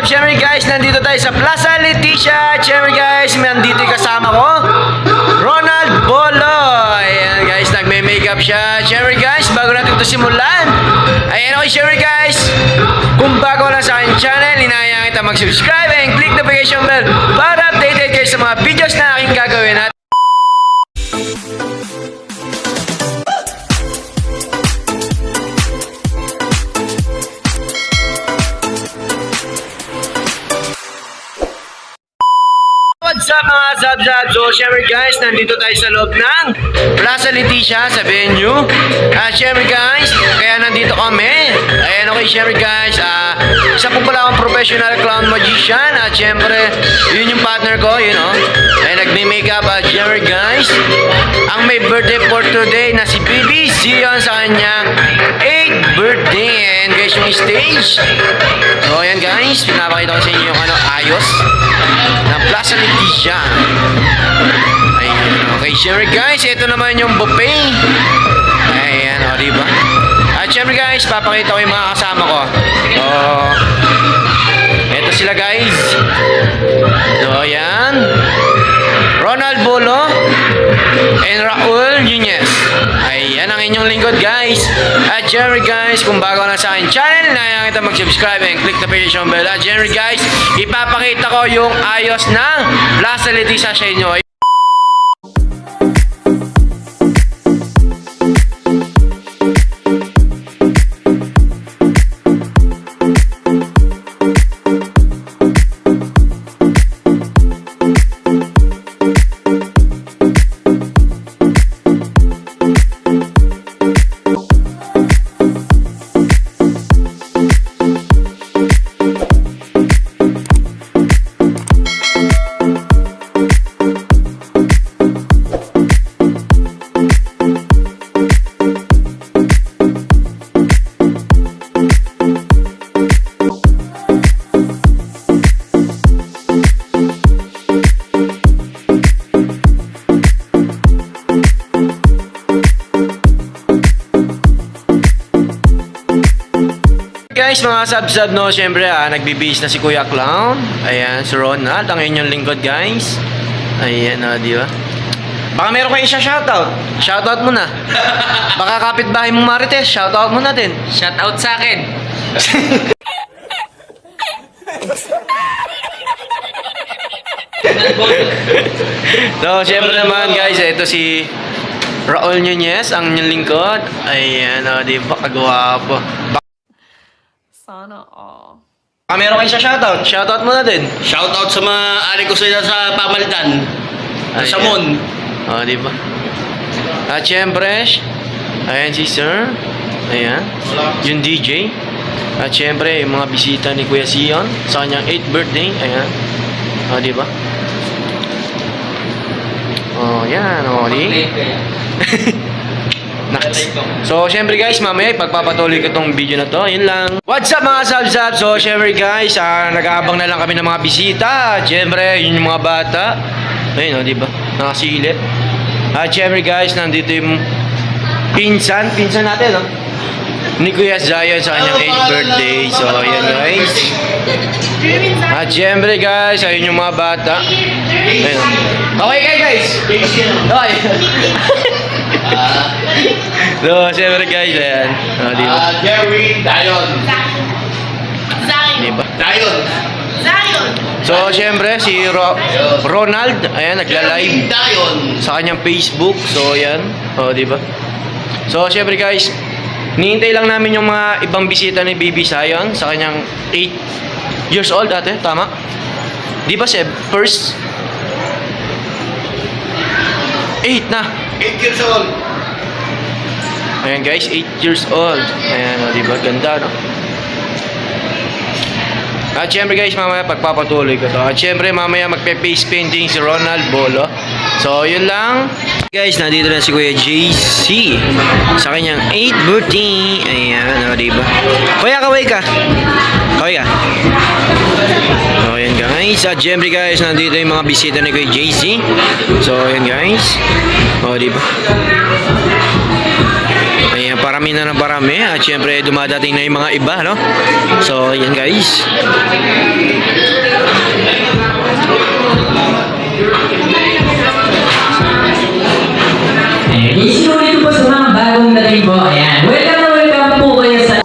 up? Siyempre guys, nandito tayo sa Plaza Leticia. Siyempre guys, nandito yung kasama ko, Ronald Bolo. Ayan guys, nagme-makeup siya. Siyempre guys, bago natin ito simulan, ayan okay siyempre guys, kung bago lang sa aking channel, inahayaan kita mag-subscribe and click the notification bell para updated kayo sa mga videos na aking gagawin at what's up mga Zabzab? So syempre guys, nandito tayo sa loob ng Plaza Leticia sa venue. Syempre guys, kaya nandito kami. Ayan okay syempre guys, isa po pala akong professional clown magician. At syempre, yun yung partner ko, you know. Ayan, nagme-makeup. Syempre guys, ang may birthday for today na si BBC yun sa kanyang 8th birthday. And guys, yung stage. So ayan guys, pinapakita ko sa inyo yung ayos ng Plaza Leticia. Ayan, okay. Siyempre guys, ito naman yung buffet. Ayan, o, diba? At siyempre guys, papakita ko yung mga kasama ko. So, ito sila guys. So, ayan. Ronald Bolo and Raul Nunez. Ayan ang inyong lingkod guys. At syempre guys, kung bago na sa akin channel, inahayaan kita mag-subscribe and click the notification bell. At syempre guys, ipapakita ko yung ayos ng Plaza Leticia sa inyo. Guys, mga sub-sub no, syempre nagbibihis na si Kuya Clown. Ayan, si Ronald, ang inyong lingkod guys. Ayan, di ba? Baka meron kayong shoutout. Shoutout mo na. Baka kapitbahay mong Marites, shoutout mo natin. Shoutout sa akin. So, syempre naman guys, ito si Raul Nunez, ang inyong lingkod. Ayan, di ba? Kagwapo. Sana all. Baka meron kayong shoutout. Shoutout mo natin. Shoutout sa mga ari ko sa pamalitan. Sa Mon. Di ba? At syempre, ayan si Sir. Ayan. Yung DJ. At syempre, yung mga bisita ni Kuya Sion sa kanyang 8th birthday. Ayan. Di ba? Yan. Di. Nice. So, syempre guys, mamaya pagpapatuloy ko tong video na to. Yun lang. What's up mga sub-sub? So, syempre guys, nag-aabang na lang kami ng mga bisita. Syempre, yun yung mga bata. Ayun, di ba? Nakasilip. At syempre guys, nandito yung pinsan natin, no? Ni Kuya Zion sa kanyang 8th birthday. So, ayan guys. At syempre guys, ayun yung mga bata. Ayun. Okay guys. Okay. So, syempre guys, ayan. Diba? Jerry Dion. Diba? Dion. So, syempre, si Ronald, ayan, nagla-live Dion. sa kanyang Facebook. So, ayan. Diba? So, syempre guys, nihintay lang namin yung mga ibang bisita ni Baby Zion sa kanyang 8 years old ate, tama? Di ba, Seb? First? 8 na. 8 years old. Ayan guys, 8 years old. Ayan, di ba? Ganda, no? At syempre guys, mamaya pagpapatuloy ko to. At syempre mamaya magpe-face painting si Ronald Bolo. So, yun lang. Guys, nandito na si Kuya JC sa kanyang 8th birthday. Ayan, di ba? Kuya, kaway ka. Kaway ka. So, ayan guys. At syempre guys, nandito yung mga bisita ni Kuya JC. So, ayan guys. Di ba? Ayan, parami na ng parami. At syempre, dumadating na yung mga iba, no? So, ayan guys. po. Ayan. Welcome na welcome po kayo sa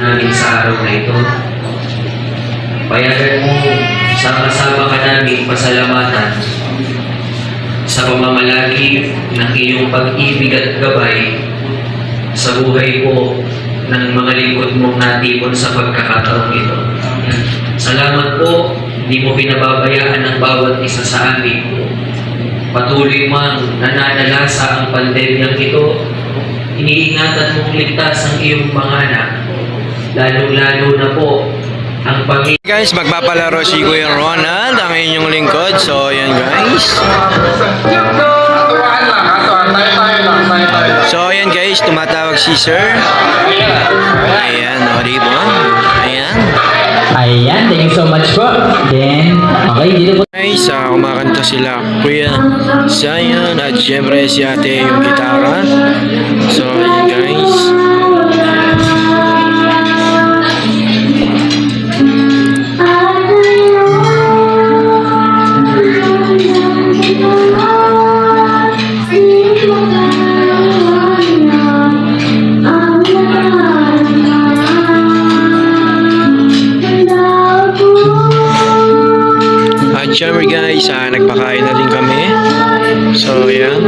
namin sa araw na ito. Payagan mo, sama-sama ka namin pasalamatan sa pamamalagi ng iyong pag-ibig at gabay sa buhay po ng mga lingkod mong natipon sa pagkakataong ito. Salamat po, hindi mo pinababayaan ang bawat isa sa amin. Patuloy mang nananalasa ang pandemyang ito, iniingatan mong ligtas ang iyong mga anak, lalong-lalo na po ang Panginoon. Guys, magpapalaro si Kuya Ronald, ang inyong lingkod. So, yan guys. So, ayan guys, tumatawag si Sir. Ayan, o, dito. Ayan. Ayan, thank you so much po. Then, okay, dito po. Guys, kumakanta sila Kuya Zion at syempre si ate yung gitara. So, ayan guys. At syempre guys, nagpakain na din kami. So, yan.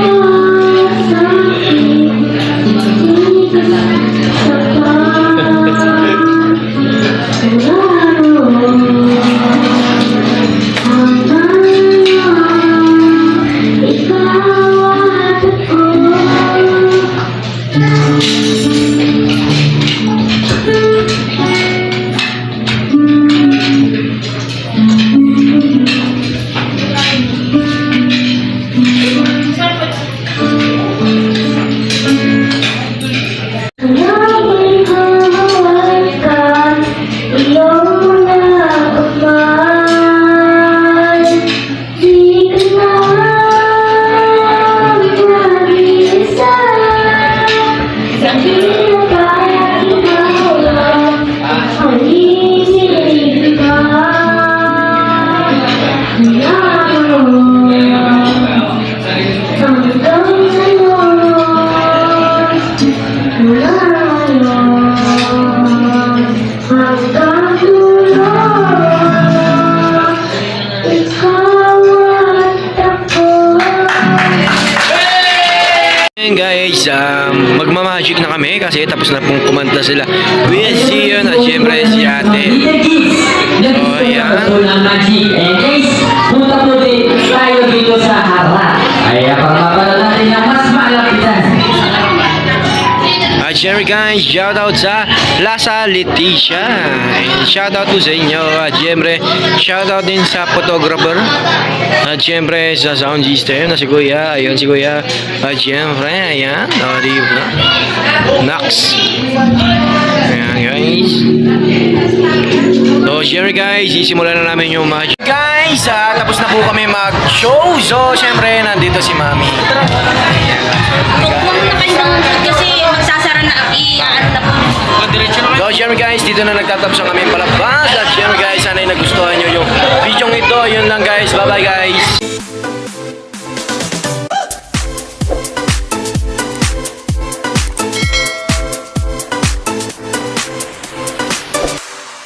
Guys, magmamagic na kami kasi tapos na pong kumanta sila with Zion at syempre si ate. So, ayan. Magic. And guys, punta po din tayo dito sa harap. Ay, pagpapala natin ang mas malapitan. At syempre guys, guys, shoutout sa Plaza Leticia. Ayan, shoutout po sa inyo. At syempre, shoutout din sa photographer. At syempre, sa sound system na si Kuya. Ayun si Kuya. At syempre, ayan. O, diba? Nax. Ayan guys. So, syempre guys, isimulan na namin yung match. Guys, tapos na po kami mag-show. So, syempre, nandito si Mami. Huwag na kayo ng kasi magsasara na ano na po. So, syempre guys, dito na nagtatapos ang aming palabas. At syempre guys, sana'y nagustuhan nyo yung video ito. Yun lang guys. Bye-bye guys.